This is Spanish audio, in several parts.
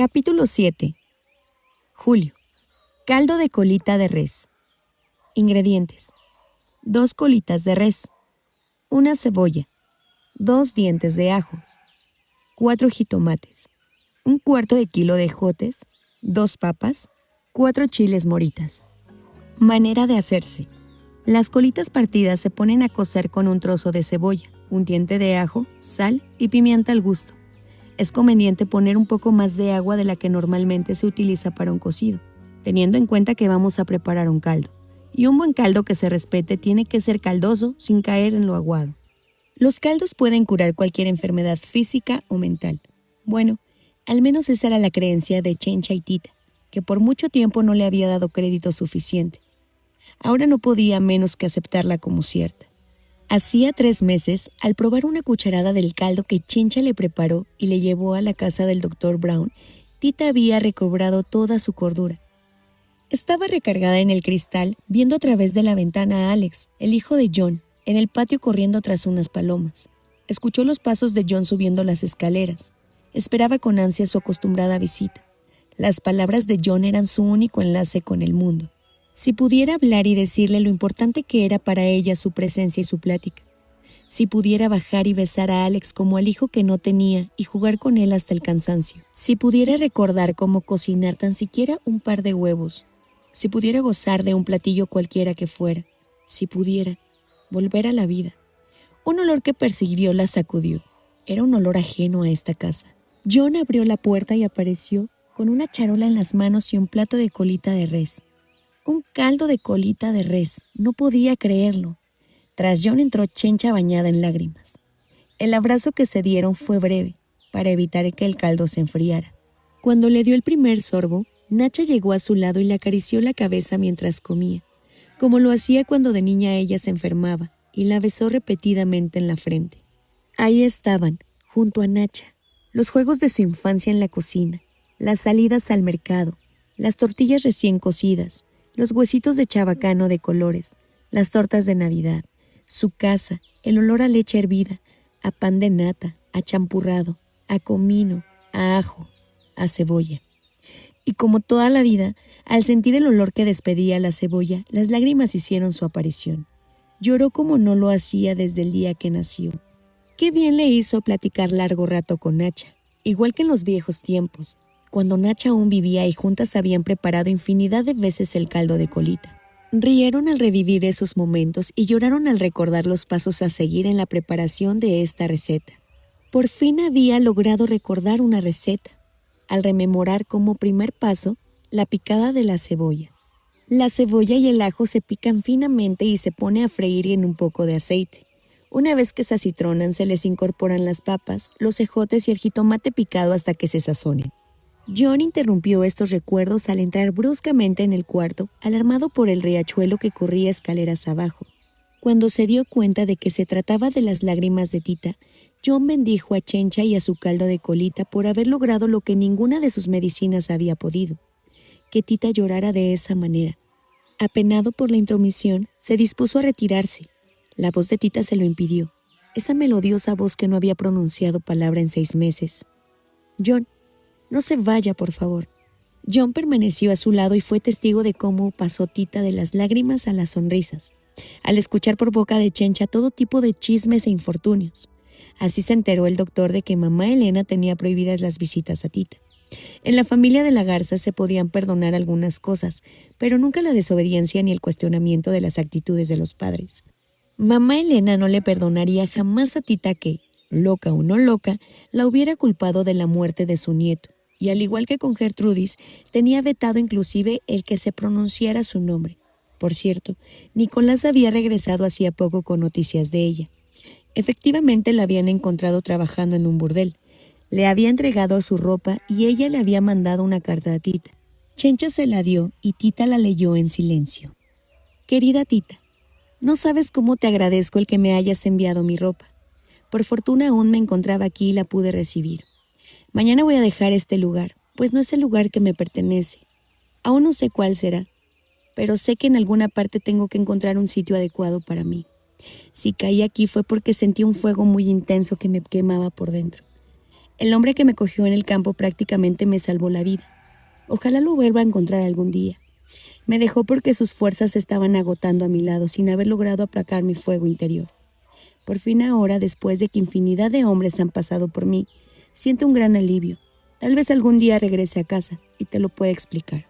Capítulo 7. Julio. Caldo de colita de res. Ingredientes: 2 colitas de res, 1 cebolla, 2 dientes de ajos, 4 jitomates, 1/4 de kilo de ejotes, 2 papas, 4 chiles moritas. Manera de hacerse: las colitas partidas se ponen a cocer con un trozo de cebolla, un diente de ajo, sal y pimienta al gusto. Es conveniente poner un poco más de agua de la que normalmente se utiliza para un cocido, teniendo en cuenta que vamos a preparar un caldo. Y un buen caldo que se respete tiene que ser caldoso sin caer en lo aguado. Los caldos pueden curar cualquier enfermedad física o mental. Bueno, al menos esa era la creencia de Chencha y Tita, que por mucho tiempo no le había dado crédito suficiente. Ahora no podía menos que aceptarla como cierta. Hacía 3 meses, al probar una cucharada del caldo que Chencha le preparó y le llevó a la casa del Dr. Brown, Tita había recobrado toda su cordura. Estaba recargada en el cristal, viendo a través de la ventana a Alex, el hijo de John, en el patio corriendo tras unas palomas. Escuchó los pasos de John subiendo las escaleras. Esperaba con ansia su acostumbrada visita. Las palabras de John eran su único enlace con el mundo. Si pudiera hablar y decirle lo importante que era para ella su presencia y su plática. Si pudiera bajar y besar a Alex como al hijo que no tenía y jugar con él hasta el cansancio. Si pudiera recordar cómo cocinar tan siquiera un par de huevos. Si pudiera gozar de un platillo cualquiera que fuera. Si pudiera volver a la vida. Un olor que percibió la sacudió. Era un olor ajeno a esta casa. John abrió la puerta y apareció con una charola en las manos y un plato de colita de res. Un caldo de colita de res. No podía creerlo. Tras John entró Chencha bañada en lágrimas. El abrazo que se dieron fue breve, para evitar que el caldo se enfriara. Cuando le dio el primer sorbo, Nacha llegó a su lado y le acarició la cabeza mientras comía, como lo hacía cuando de niña ella se enfermaba, y la besó repetidamente en la frente. Ahí estaban, junto a Nacha, los juegos de su infancia en la cocina, las salidas al mercado, las tortillas recién cocidas, los huesitos de chabacano de colores, las tortas de Navidad, su casa, el olor a leche hervida, a pan de nata, a champurrado, a comino, a ajo, a cebolla. Y como toda la vida, al sentir el olor que despedía la cebolla, las lágrimas hicieron su aparición. Lloró como no lo hacía desde el día que nació. Qué bien le hizo platicar largo rato con Nacha, igual que en los viejos tiempos, cuando Nacha aún vivía y juntas habían preparado infinidad de veces el caldo de colita. Rieron al revivir esos momentos y lloraron al recordar los pasos a seguir en la preparación de esta receta. Por fin había logrado recordar una receta, al rememorar como primer paso la picada de la cebolla. La cebolla y el ajo se pican finamente y se pone a freír en un poco de aceite. Una vez que se acitronan, se les incorporan las papas, los ejotes y el jitomate picado hasta que se sazonen. John interrumpió estos recuerdos al entrar bruscamente en el cuarto, alarmado por el riachuelo que corría escaleras abajo. Cuando se dio cuenta de que se trataba de las lágrimas de Tita, John bendijo a Chencha y a su caldo de colita por haber logrado lo que ninguna de sus medicinas había podido, que Tita llorara de esa manera. Apenado por la intromisión, se dispuso a retirarse. La voz de Tita se lo impidió, esa melodiosa voz que no había pronunciado palabra en 6 meses. «John, no se vaya, por favor». John permaneció a su lado y fue testigo de cómo pasó Tita de las lágrimas a las sonrisas, al escuchar por boca de Chencha todo tipo de chismes e infortunios. Así se enteró el doctor de que mamá Elena tenía prohibidas las visitas a Tita. En la familia de la Garza se podían perdonar algunas cosas, pero nunca la desobediencia ni el cuestionamiento de las actitudes de los padres. Mamá Elena no le perdonaría jamás a Tita que, loca o no loca, la hubiera culpado de la muerte de su nieto, y al igual que con Gertrudis, tenía vetado inclusive el que se pronunciara su nombre. Por cierto, Nicolás había regresado hacía poco con noticias de ella. Efectivamente la habían encontrado trabajando en un burdel. Le había entregado su ropa y ella le había mandado una carta a Tita. Chencha se la dio y Tita la leyó en silencio. «Querida Tita, no sabes cómo te agradezco el que me hayas enviado mi ropa. Por fortuna aún me encontraba aquí y la pude recibir. Mañana voy a dejar este lugar, pues no es el lugar que me pertenece. Aún no sé cuál será, pero sé que en alguna parte tengo que encontrar un sitio adecuado para mí. Si caí aquí fue porque sentí un fuego muy intenso que me quemaba por dentro. El hombre que me cogió en el campo prácticamente me salvó la vida. Ojalá lo vuelva a encontrar algún día. Me dejó porque sus fuerzas se estaban agotando a mi lado sin haber logrado aplacar mi fuego interior. Por fin ahora, después de que infinidad de hombres han pasado por mí, siento un gran alivio. Tal vez algún día regrese a casa y te lo pueda explicar.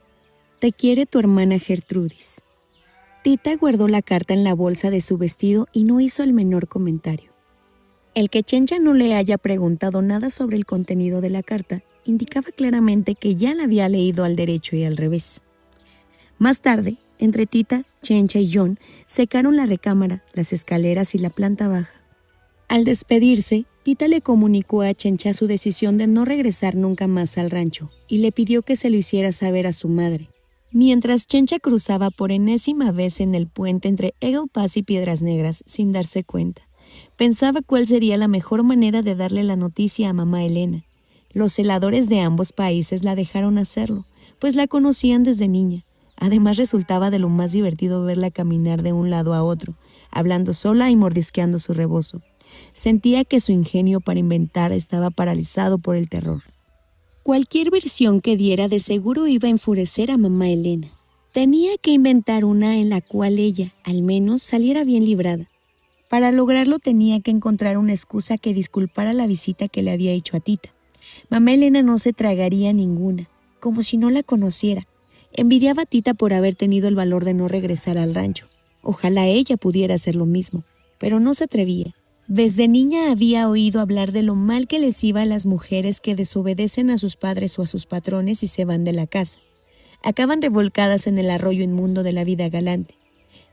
Te quiere tu hermana Gertrudis. Tita guardó la carta en la bolsa de su vestido y no hizo el menor comentario. El que Chencha no le haya preguntado nada sobre el contenido de la carta indicaba claramente que ya la había leído al derecho y al revés. Más tarde, entre Tita, Chencha y John, secaron la recámara, las escaleras y la planta baja. Al despedirse, Tita le comunicó a Chencha su decisión de no regresar nunca más al rancho y le pidió que se lo hiciera saber a su madre. Mientras Chencha cruzaba por enésima vez en el puente entre Eagle Pass y Piedras Negras sin darse cuenta, pensaba cuál sería la mejor manera de darle la noticia a mamá Elena. Los celadores de ambos países la dejaron hacerlo, pues la conocían desde niña. Además resultaba de lo más divertido verla caminar de un lado a otro, hablando sola y mordisqueando su rebozo. Sentía que su ingenio para inventar estaba paralizado por el terror. Cualquier versión que diera de seguro iba a enfurecer a mamá Elena. Tenía que inventar una en la cual ella, al menos, saliera bien librada. Para lograrlo tenía que encontrar una excusa que disculpara la visita que le había hecho a Tita. Mamá Elena no se tragaría ninguna, como si no la conociera. Envidiaba a Tita por haber tenido el valor de no regresar al rancho. Ojalá ella pudiera hacer lo mismo, pero no se atrevía. Desde niña había oído hablar de lo mal que les iba a las mujeres que desobedecen a sus padres o a sus patrones y se van de la casa. Acaban revolcadas en el arroyo inmundo de la vida galante.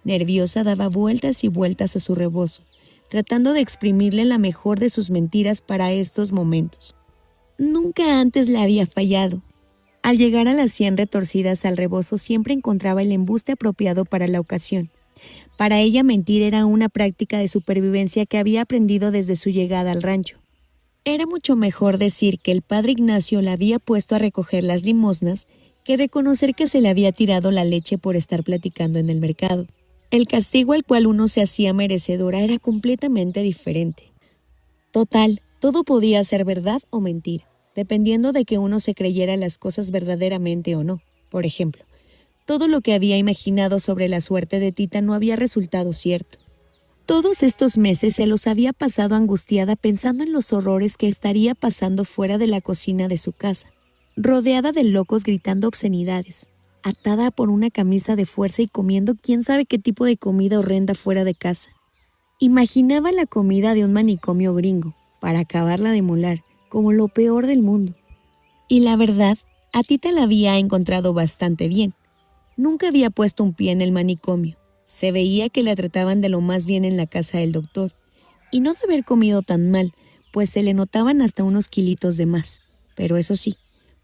Nerviosa daba vueltas y vueltas a su rebozo, tratando de exprimirle la mejor de sus mentiras para estos momentos. Nunca antes le había fallado. Al llegar a las 100 retorcidas al rebozo siempre encontraba el embuste apropiado para la ocasión. Para ella mentir era una práctica de supervivencia que había aprendido desde su llegada al rancho. Era mucho mejor decir que el padre Ignacio la había puesto a recoger las limosnas que reconocer que se le había tirado la leche por estar platicando en el mercado. El castigo al cual uno se hacía merecedora era completamente diferente. Total, todo podía ser verdad o mentira, dependiendo de que uno se creyera las cosas verdaderamente o no. Por ejemplo, todo lo que había imaginado sobre la suerte de Tita no había resultado cierto. Todos estos meses se los había pasado angustiada pensando en los horrores que estaría pasando fuera de la cocina de su casa, rodeada de locos gritando obscenidades, atada por una camisa de fuerza y comiendo quién sabe qué tipo de comida horrenda fuera de casa. Imaginaba la comida de un manicomio gringo, para acabarla de molar, como lo peor del mundo. Y la verdad, a Tita la había encontrado bastante bien. Nunca había puesto un pie en el manicomio. Se veía que la trataban de lo más bien en la casa del doctor. Y no de haber comido tan mal, pues se le notaban hasta unos kilitos de más. Pero eso sí,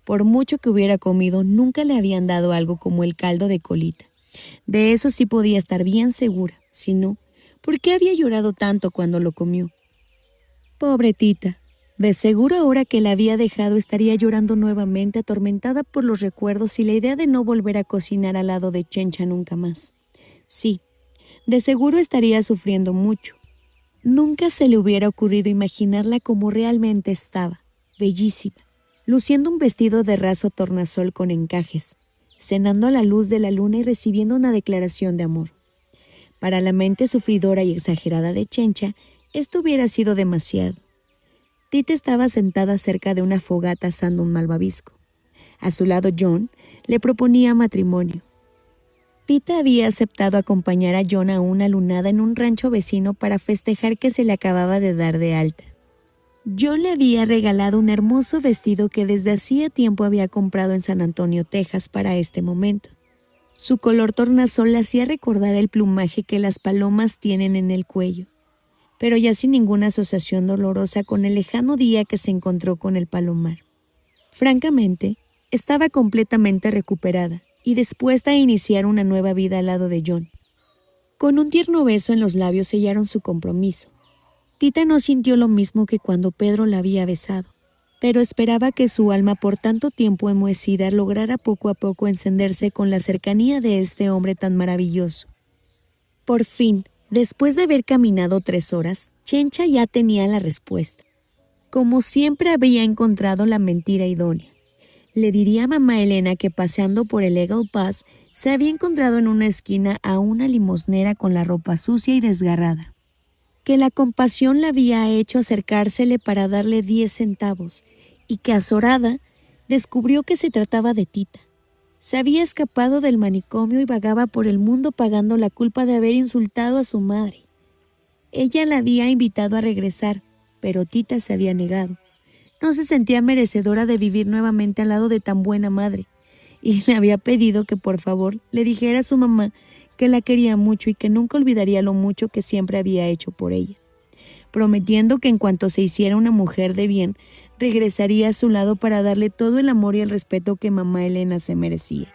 por mucho que hubiera comido, nunca le habían dado algo como el caldo de colita. De eso sí podía estar bien segura. Si no, ¿por qué había llorado tanto cuando lo comió? Pobre Tita. De seguro ahora que la había dejado estaría llorando nuevamente, atormentada por los recuerdos y la idea de no volver a cocinar al lado de Chencha nunca más. Sí, de seguro estaría sufriendo mucho. Nunca se le hubiera ocurrido imaginarla como realmente estaba, bellísima, luciendo un vestido de raso tornasol con encajes, cenando a la luz de la luna y recibiendo una declaración de amor. Para la mente sufridora y exagerada de Chencha, esto hubiera sido demasiado. Tita estaba sentada cerca de una fogata asando un malvavisco. A su lado John le proponía matrimonio. Tita había aceptado acompañar a John a una lunada en un rancho vecino para festejar que se le acababa de dar de alta. John le había regalado un hermoso vestido que desde hacía tiempo había comprado en San Antonio, Texas, para este momento. Su color tornasol le hacía recordar el plumaje que las palomas tienen en el cuello, pero ya sin ninguna asociación dolorosa con el lejano día que se encontró con el palomar. Francamente, estaba completamente recuperada y dispuesta a iniciar una nueva vida al lado de John. Con un tierno beso en los labios sellaron su compromiso. Tita no sintió lo mismo que cuando Pedro la había besado, pero esperaba que su alma por tanto tiempo enmohecida lograra poco a poco encenderse con la cercanía de este hombre tan maravilloso. Por fin, después de haber caminado 3 horas, Chencha ya tenía la respuesta. Como siempre habría encontrado la mentira idónea. Le diría a mamá Elena que paseando por el Eagle Pass se había encontrado en una esquina a una limosnera con la ropa sucia y desgarrada. Que la compasión la había hecho acercársele para darle 10 centavos y que azorada descubrió que se trataba de Tita. Se había escapado del manicomio y vagaba por el mundo pagando la culpa de haber insultado a su madre. Ella la había invitado a regresar, pero Tita se había negado. No se sentía merecedora de vivir nuevamente al lado de tan buena madre, y le había pedido que por favor le dijera a su mamá que la quería mucho y que nunca olvidaría lo mucho que siempre había hecho por ella, prometiendo que en cuanto se hiciera una mujer de bien, regresaría a su lado para darle todo el amor y el respeto que mamá Elena se merecía.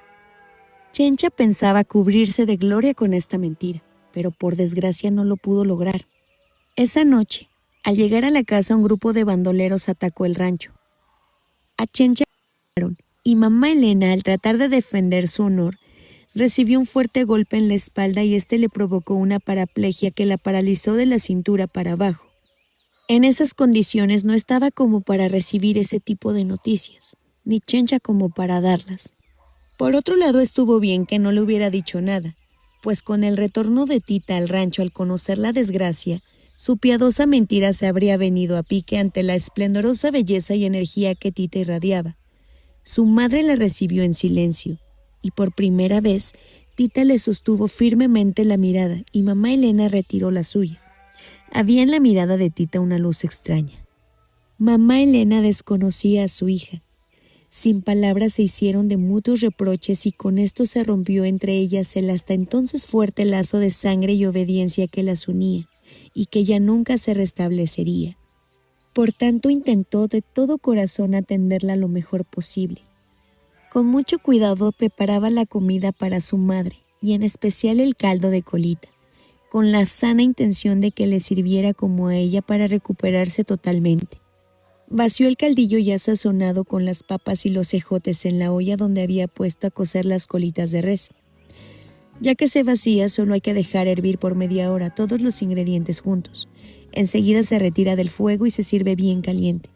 Chencha pensaba cubrirse de gloria con esta mentira, pero por desgracia no lo pudo lograr. Esa noche, al llegar a la casa, un grupo de bandoleros atacó el rancho. A Chencha y mamá Elena, al tratar de defender su honor, recibió un fuerte golpe en la espalda y este le provocó una paraplegia que la paralizó de la cintura para abajo. En esas condiciones no estaba como para recibir ese tipo de noticias, ni Chencha como para darlas. Por otro lado, estuvo bien que no le hubiera dicho nada, pues con el retorno de Tita al rancho al conocer la desgracia, su piadosa mentira se habría venido a pique ante la esplendorosa belleza y energía que Tita irradiaba. Su madre la recibió en silencio, y por primera vez, Tita le sostuvo firmemente la mirada y mamá Elena retiró la suya. Había en la mirada de Tita una luz extraña. Mamá Elena desconocía a su hija. Sin palabras se hicieron de mutuos reproches y con esto se rompió entre ellas el hasta entonces fuerte lazo de sangre y obediencia que las unía y que ya nunca se restablecería. Por tanto, intentó de todo corazón atenderla lo mejor posible. Con mucho cuidado preparaba la comida para su madre y en especial el caldo de colita, con la sana intención de que le sirviera como a ella para recuperarse totalmente. Vació el caldillo ya sazonado con las papas y los ejotes en la olla donde había puesto a cocer las colitas de res. Ya que se vacía, solo hay que dejar hervir por media hora todos los ingredientes juntos. Enseguida se retira del fuego y se sirve bien caliente.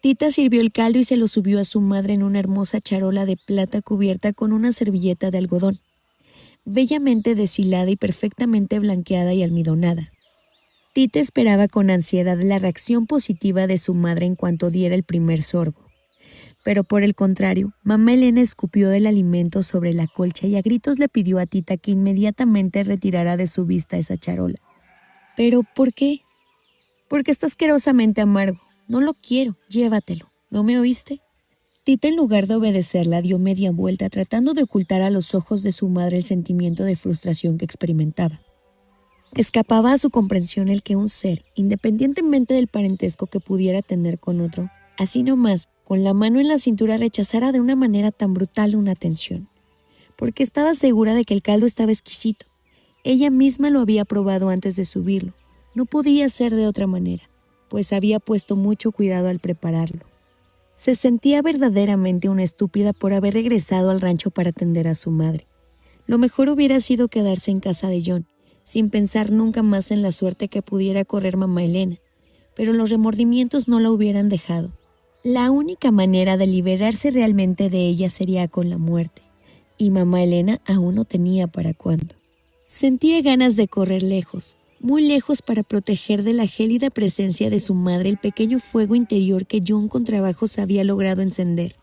Tita sirvió el caldo y se lo subió a su madre en una hermosa charola de plata cubierta con una servilleta de algodón, bellamente deshilada y perfectamente blanqueada y almidonada. Tita esperaba con ansiedad la reacción positiva de su madre en cuanto diera el primer sorbo. Pero por el contrario, mamá Elena escupió el alimento sobre la colcha y a gritos le pidió a Tita que inmediatamente retirara de su vista esa charola. ¿Pero por qué? Porque está asquerosamente amargo. No lo quiero, llévatelo. ¿No me oíste? Tita, en lugar de obedecerla, dio media vuelta tratando de ocultar a los ojos de su madre el sentimiento de frustración que experimentaba. Escapaba a su comprensión el que un ser, independientemente del parentesco que pudiera tener con otro, así nomás, con la mano en la cintura rechazara de una manera tan brutal una atención. Porque estaba segura de que el caldo estaba exquisito. Ella misma lo había probado antes de subirlo. No podía ser de otra manera, pues había puesto mucho cuidado al prepararlo. Se sentía verdaderamente una estúpida por haber regresado al rancho para atender a su madre. Lo mejor hubiera sido quedarse en casa de John, sin pensar nunca más en la suerte que pudiera correr mamá Elena, pero los remordimientos no la hubieran dejado. La única manera de liberarse realmente de ella sería con la muerte, y mamá Elena aún no tenía para cuándo. Sentía ganas de correr lejos, muy lejos, para proteger de la gélida presencia de su madre el pequeño fuego interior que John con trabajos había logrado encender.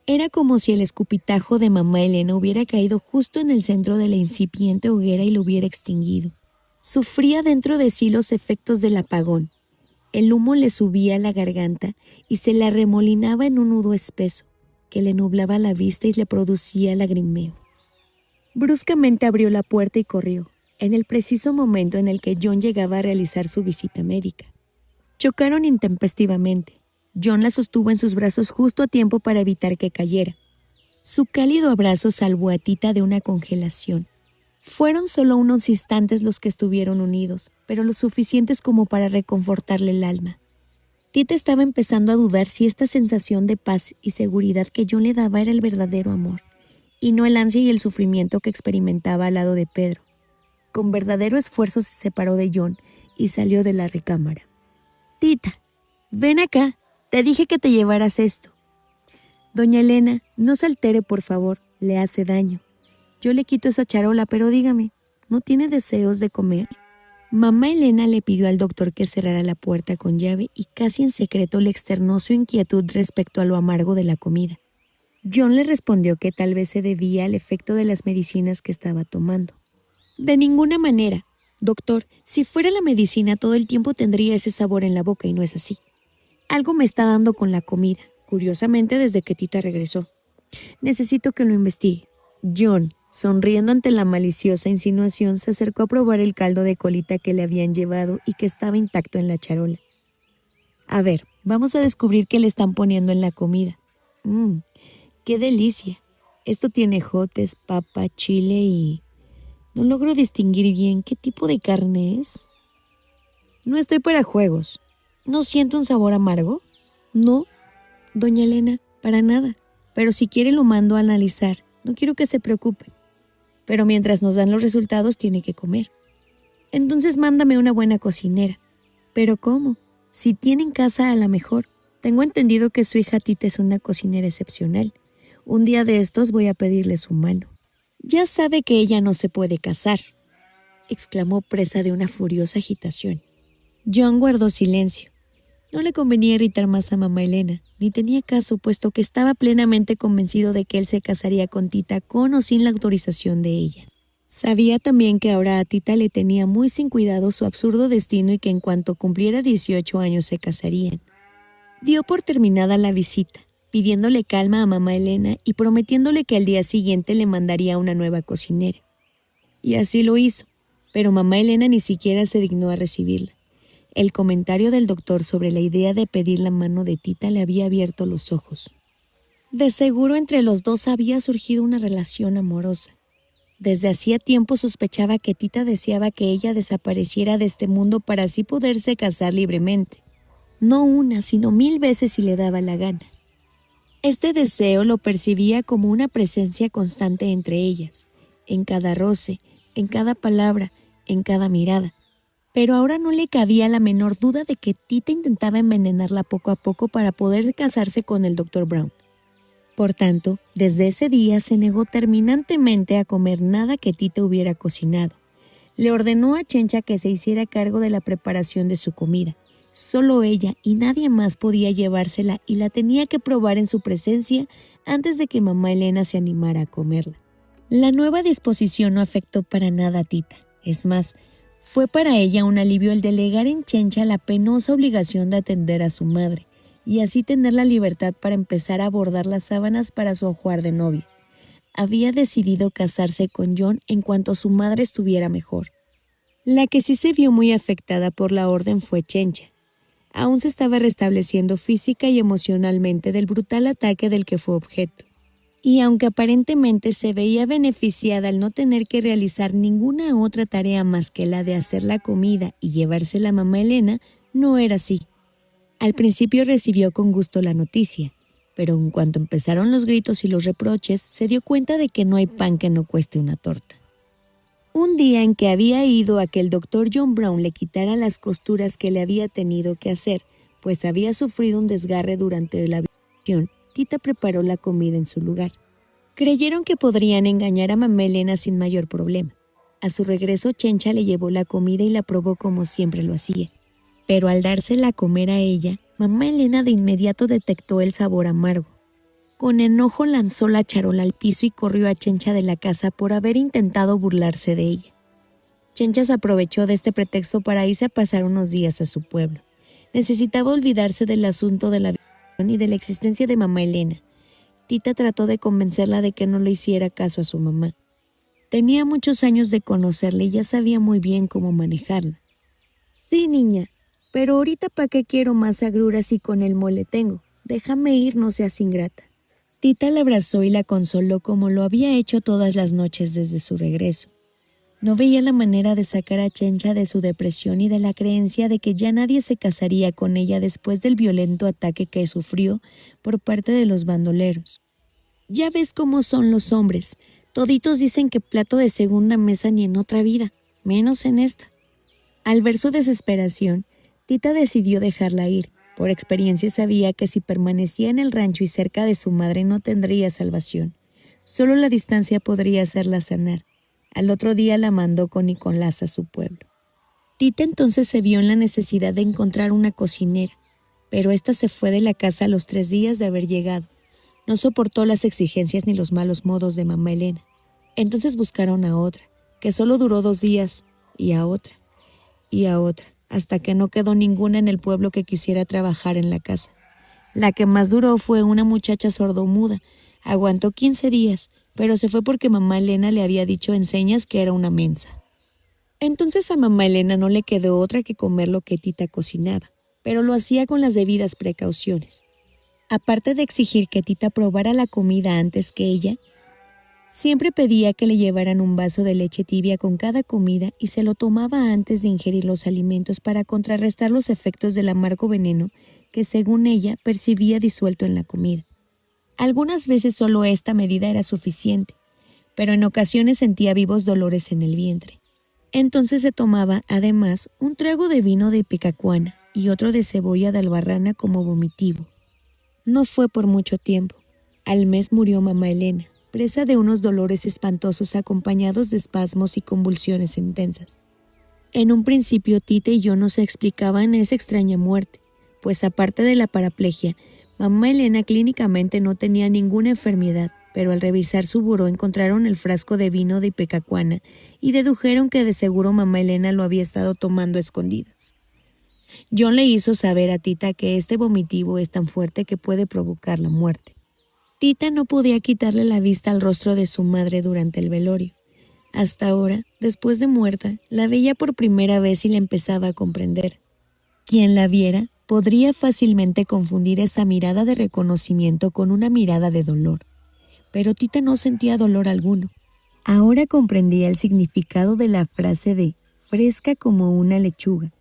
Era como si el escupitajo de mamá Elena hubiera caído justo en el centro de la incipiente hoguera y lo hubiera extinguido. Sufría dentro de sí los efectos del apagón. El humo le subía a la garganta y se la arremolinaba en un nudo espeso, que le nublaba la vista y le producía lagrimeo. Bruscamente abrió la puerta y corrió, en el preciso momento en el que John llegaba a realizar su visita médica. Chocaron intempestivamente. John la sostuvo en sus brazos justo a tiempo para evitar que cayera. Su cálido abrazo salvó a Tita de una congelación. Fueron solo unos instantes los que estuvieron unidos, pero lo suficientes como para reconfortarle el alma. Tita estaba empezando a dudar si esta sensación de paz y seguridad que John le daba era el verdadero amor, y no el ansia y el sufrimiento que experimentaba al lado de Pedro. Con verdadero esfuerzo se separó de John y salió de la recámara. «Tita», Ven acá, te dije que te llevaras esto. Doña Elena, no se altere, por favor, le hace daño. Yo le quito esa charola, pero dígame, ¿no tiene deseos de comer? Mamá Elena le pidió al doctor que cerrara la puerta con llave y casi en secreto le externó su inquietud respecto a lo amargo de la comida. John le respondió que tal vez se debía al efecto de las medicinas que estaba tomando. De ninguna manera. Doctor, si fuera la medicina todo el tiempo tendría ese sabor en la boca y no es así. Algo me está dando con la comida, curiosamente desde que Tita regresó. Necesito que lo investigue. John, sonriendo ante la maliciosa insinuación, se acercó a probar el caldo de colita que le habían llevado y que estaba intacto en la charola. A ver, vamos a descubrir qué le están poniendo en la comida. ¡Qué delicia! Esto tiene ejotes, papa, chile y... No logro distinguir bien qué tipo de carne es. No estoy para juegos. ¿No siento un sabor amargo? No, doña Elena, para nada. Pero si quiere lo mando a analizar. No quiero que se preocupe. Pero mientras nos dan los resultados tiene que comer. Entonces mándame una buena cocinera. ¿Pero cómo? Si tiene en casa a la mejor. Tengo entendido que su hija Tita es una cocinera excepcional. Un día de estos voy a pedirle su mano. Ya sabe que ella no se puede casar, exclamó presa de una furiosa agitación. John guardó silencio. No le convenía irritar más a mamá Elena, ni tenía caso, puesto que estaba plenamente convencido de que él se casaría con Tita con o sin la autorización de ella. Sabía también que ahora a Tita le tenía muy sin cuidado su absurdo destino y que en cuanto cumpliera 18 años se casarían. Dio por terminada la visita, pidiéndole calma a mamá Elena y prometiéndole que al día siguiente le mandaría una nueva cocinera. Y así lo hizo, pero mamá Elena ni siquiera se dignó a recibirla. El comentario del doctor sobre la idea de pedir la mano de Tita le había abierto los ojos. De seguro entre los dos había surgido una relación amorosa. Desde hacía tiempo sospechaba que Tita deseaba que ella desapareciera de este mundo para así poderse casar libremente. No una, sino 1000 veces si le daba la gana. Este deseo lo percibía como una presencia constante entre ellas, en cada roce, en cada palabra, en cada mirada. Pero ahora no le cabía la menor duda de que Tita intentaba envenenarla poco a poco para poder casarse con el Dr. Brown. Por tanto, desde ese día se negó terminantemente a comer nada que Tita hubiera cocinado. Le ordenó a Chencha que se hiciera cargo de la preparación de su comida. Solo ella y nadie más podía llevársela y la tenía que probar en su presencia antes de que mamá Elena se animara a comerla. La nueva disposición no afectó para nada a Tita. Es más, fue para ella un alivio el delegar en Chencha la penosa obligación de atender a su madre y así tener la libertad para empezar a bordar las sábanas para su ajuar de novia. Había decidido casarse con John en cuanto su madre estuviera mejor. La que sí se vio muy afectada por la orden fue Chencha. Aún se estaba restableciendo física y emocionalmente del brutal ataque del que fue objeto. Y aunque aparentemente se veía beneficiada al no tener que realizar ninguna otra tarea más que la de hacer la comida y llevársela a mamá Elena, no era así. Al principio recibió con gusto la noticia, pero en cuanto empezaron los gritos y los reproches, se dio cuenta de que no hay pan que no cueste una torta. Un día en que había ido a que el doctor John Brown le quitara las costuras que le había tenido que hacer, pues había sufrido un desgarre durante la visitación, Tita preparó la comida en su lugar. Creyeron que podrían engañar a mamá Elena sin mayor problema. A su regreso, Chencha le llevó la comida y la probó como siempre lo hacía. Pero al dársela a comer a ella, mamá Elena de inmediato detectó el sabor amargo. Con enojo lanzó la charola al piso y corrió a Chencha de la casa por haber intentado burlarse de ella. Chencha se aprovechó de este pretexto para irse a pasar unos días a su pueblo. Necesitaba olvidarse del asunto de la violación y de la existencia de mamá Elena. Tita trató de convencerla de que no le hiciera caso a su mamá. Tenía muchos años de conocerla y ya sabía muy bien cómo manejarla. Sí, niña, pero ahorita ¿para qué quiero más agruras si con el mole tengo? Déjame ir, no seas ingrata. Tita la abrazó y la consoló como lo había hecho todas las noches desde su regreso. No veía la manera de sacar a Chencha de su depresión y de la creencia de que ya nadie se casaría con ella después del violento ataque que sufrió por parte de los bandoleros. Ya ves cómo son los hombres. Toditos dicen que plato de segunda mesa ni en otra vida, menos en esta. Al ver su desesperación, Tita decidió dejarla ir, Por experiencia sabía que si permanecía en el rancho y cerca de su madre no tendría salvación. Solo la distancia podría hacerla sanar. Al otro día la mandó con Nicolás a su pueblo. Tita entonces se vio en la necesidad de encontrar una cocinera, pero ésta se fue de la casa a los 3 días de haber llegado. No soportó las exigencias ni los malos modos de mamá Elena. Entonces buscaron a otra, que solo duró 2 días, y a otra, hasta que no quedó ninguna en el pueblo que quisiera trabajar en la casa. La que más duró fue una muchacha sordomuda. Aguantó 15 días, pero se fue porque mamá Elena le había dicho en señas que era una mensa. Entonces a mamá Elena no le quedó otra que comer lo que Tita cocinaba, pero lo hacía con las debidas precauciones. Aparte de exigir que Tita probara la comida antes que ella, siempre pedía que le llevaran un vaso de leche tibia con cada comida y se lo tomaba antes de ingerir los alimentos para contrarrestar los efectos del amargo veneno que, según ella, percibía disuelto en la comida. Algunas veces solo esta medida era suficiente, pero en ocasiones sentía vivos dolores en el vientre. Entonces se tomaba, además, un trago de vino de ipecacuana y otro de cebolla de albarrana como vomitivo. No fue por mucho tiempo. Al mes murió mamá Elena, presa de unos dolores espantosos acompañados de espasmos y convulsiones intensas. En un principio Tita y yo nos explicaban esa extraña muerte, pues aparte de la paraplegia, mamá Elena clínicamente no tenía ninguna enfermedad, pero al revisar su buró encontraron el frasco de vino de ipecacuana y dedujeron que de seguro mamá Elena lo había estado tomando a escondidas. John le hizo saber a Tita que este vomitivo es tan fuerte que puede provocar la muerte. Tita no podía quitarle la vista al rostro de su madre durante el velorio. Hasta ahora, después de muerta, la veía por primera vez y la empezaba a comprender. Quien la viera podría fácilmente confundir esa mirada de reconocimiento con una mirada de dolor. Pero Tita no sentía dolor alguno. Ahora comprendía el significado de la frase de fresca como una lechuga.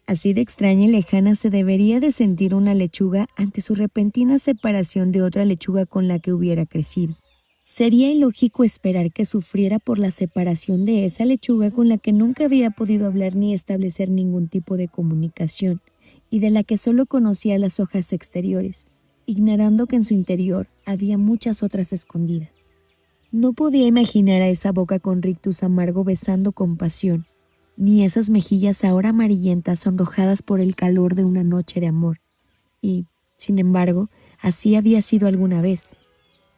Así de extraña y lejana se debería de sentir una lechuga ante su repentina separación de otra lechuga con la que hubiera crecido. Sería ilógico esperar que sufriera por la separación de esa lechuga con la que nunca había podido hablar ni establecer ningún tipo de comunicación, y de la que solo conocía las hojas exteriores, ignorando que en su interior había muchas otras escondidas. No podía imaginar a esa boca con rictus amargo besando con pasión, ni esas mejillas ahora amarillentas sonrojadas por el calor de una noche de amor. Y, sin embargo, así había sido alguna vez.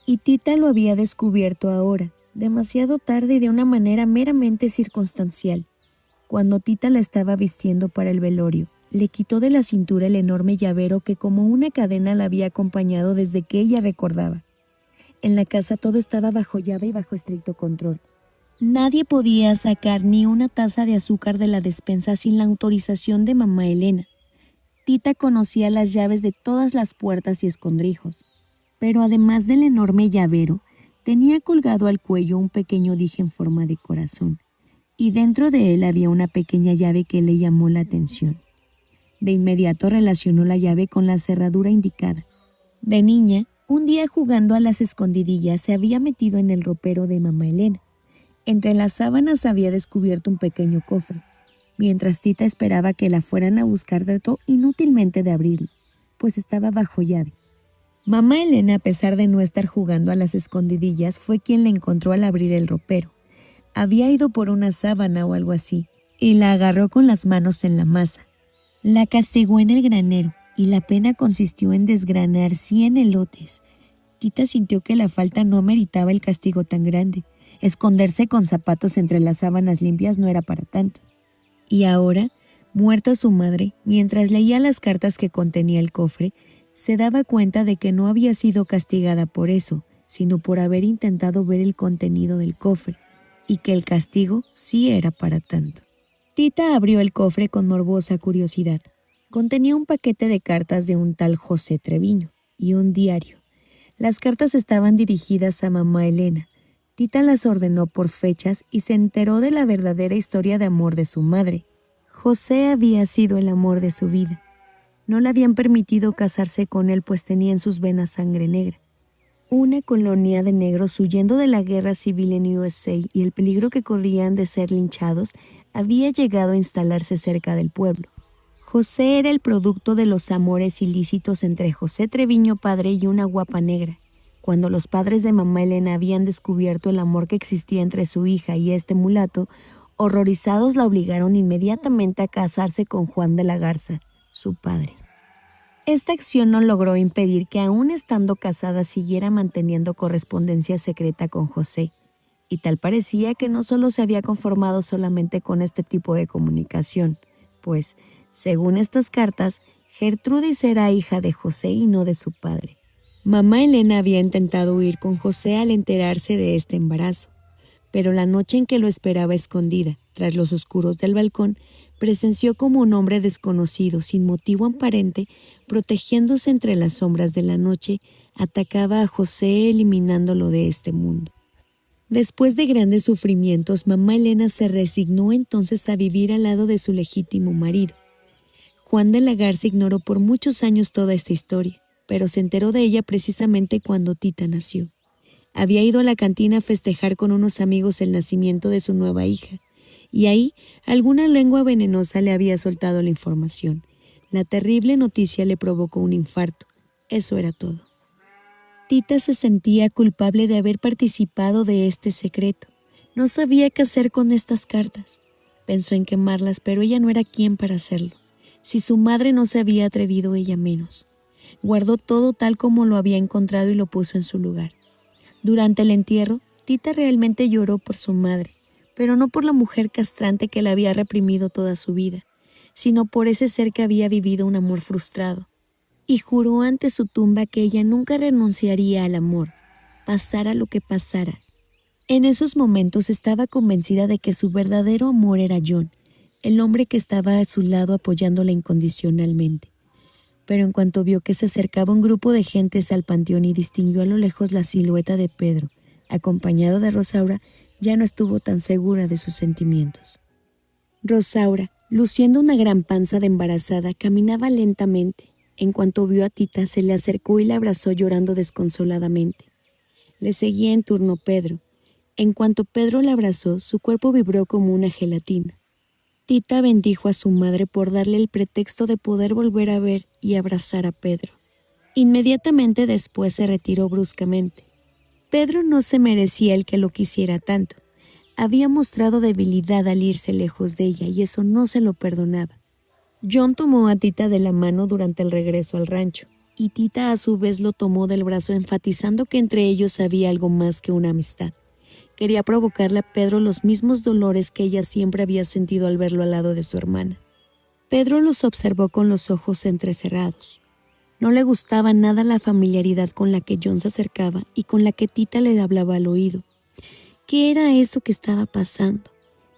Y Tita lo había descubierto ahora, demasiado tarde y de una manera meramente circunstancial. Cuando Tita la estaba vistiendo para el velorio, le quitó de la cintura el enorme llavero que como una cadena la había acompañado desde que ella recordaba. En la casa todo estaba bajo llave y bajo estricto control. Nadie podía sacar ni una taza de azúcar de la despensa sin la autorización de mamá Elena. Tita conocía las llaves de todas las puertas y escondrijos, pero además del enorme llavero, tenía colgado al cuello un pequeño dije en forma de corazón, y dentro de él había una pequeña llave que le llamó la atención. De inmediato relacionó la llave con la cerradura indicada. De niña, un día jugando a las escondidillas se había metido en el ropero de mamá Elena. Entre las sábanas había descubierto un pequeño cofre. Mientras Tita esperaba que la fueran a buscar, trató inútilmente de abrirlo, pues estaba bajo llave. Mamá Elena, a pesar de no estar jugando a las escondidillas, fue quien la encontró al abrir el ropero. Había ido por una sábana o algo así, y la agarró con las manos en la masa. La castigó en el granero, y la pena consistió en desgranar 100 elotes. Tita sintió que la falta no meritaba el castigo tan grande. Esconderse con zapatos entre las sábanas limpias no era para tanto. Y ahora, muerta su madre, mientras leía las cartas que contenía el cofre, se daba cuenta de que no había sido castigada por eso, sino por haber intentado ver el contenido del cofre, y que el castigo sí era para tanto. Tita abrió el cofre con morbosa curiosidad. Contenía un paquete de cartas de un tal José Treviño y un diario. Las cartas estaban dirigidas a mamá Elena. Tita las ordenó por fechas y se enteró de la verdadera historia de amor de su madre. José había sido el amor de su vida. No le habían permitido casarse con él, pues tenía en sus venas sangre negra. Una colonia de negros huyendo de la guerra civil en USA y el peligro que corrían de ser linchados había llegado a instalarse cerca del pueblo. José era el producto de los amores ilícitos entre José Treviño padre y una guapa negra. Cuando los padres de mamá Elena habían descubierto el amor que existía entre su hija y este mulato, horrorizados la obligaron inmediatamente a casarse con Juan de la Garza, su padre. Esta acción no logró impedir que aún estando casada siguiera manteniendo correspondencia secreta con José, y tal parecía que no solo se había conformado solamente con este tipo de comunicación, pues, según estas cartas, Gertrudis era hija de José y no de su padre. Mamá Elena había intentado huir con José al enterarse de este embarazo, pero la noche en que lo esperaba escondida, tras los oscuros del balcón, presenció como un hombre desconocido, sin motivo aparente, protegiéndose entre las sombras de la noche, atacaba a José eliminándolo de este mundo. Después de grandes sufrimientos, mamá Elena se resignó entonces a vivir al lado de su legítimo marido. Juan de la Garza ignoró por muchos años toda esta historia, pero se enteró de ella precisamente cuando Tita nació. Había ido a la cantina a festejar con unos amigos el nacimiento de su nueva hija, y ahí alguna lengua venenosa le había soltado la información. La terrible noticia le provocó un infarto. Eso era todo. Tita se sentía culpable de haber participado de este secreto. No sabía qué hacer con estas cartas. Pensó en quemarlas, pero ella no era quien para hacerlo. Si su madre no se había atrevido, ella menos. Guardó todo tal como lo había encontrado y lo puso en su lugar. Durante el entierro, Tita realmente lloró por su madre, pero no por la mujer castrante que la había reprimido toda su vida, sino por ese ser que había vivido un amor frustrado. Y juró ante su tumba que ella nunca renunciaría al amor, pasara lo que pasara. En esos momentos estaba convencida de que su verdadero amor era John, el hombre que estaba a su lado apoyándola incondicionalmente. Pero en cuanto vio que se acercaba un grupo de gentes al panteón y distinguió a lo lejos la silueta de Pedro, acompañado de Rosaura, ya no estuvo tan segura de sus sentimientos. Rosaura, luciendo una gran panza de embarazada, caminaba lentamente. En cuanto vio a Tita, se le acercó y la abrazó llorando desconsoladamente. Le seguía en turno Pedro. En cuanto Pedro la abrazó, su cuerpo vibró como una gelatina. Tita bendijo a su madre por darle el pretexto de poder volver a ver y abrazar a Pedro. Inmediatamente después se retiró bruscamente. Pedro no se merecía el que lo quisiera tanto. Había mostrado debilidad al irse lejos de ella y eso no se lo perdonaba. John tomó a Tita de la mano durante el regreso al rancho, y Tita a su vez lo tomó del brazo enfatizando que entre ellos había algo más que una amistad. Quería provocarle a Pedro los mismos dolores que ella siempre había sentido al verlo al lado de su hermana. Pedro los observó con los ojos entrecerrados. No le gustaba nada la familiaridad con la que John se acercaba y con la que Tita le hablaba al oído. ¿Qué era eso que estaba pasando?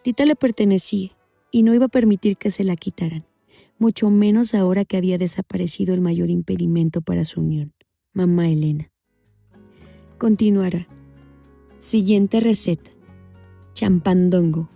Tita le pertenecía y no iba a permitir que se la quitaran, mucho menos ahora que había desaparecido el mayor impedimento para su unión, mamá Elena. Continuará. Siguiente receta: champandongo.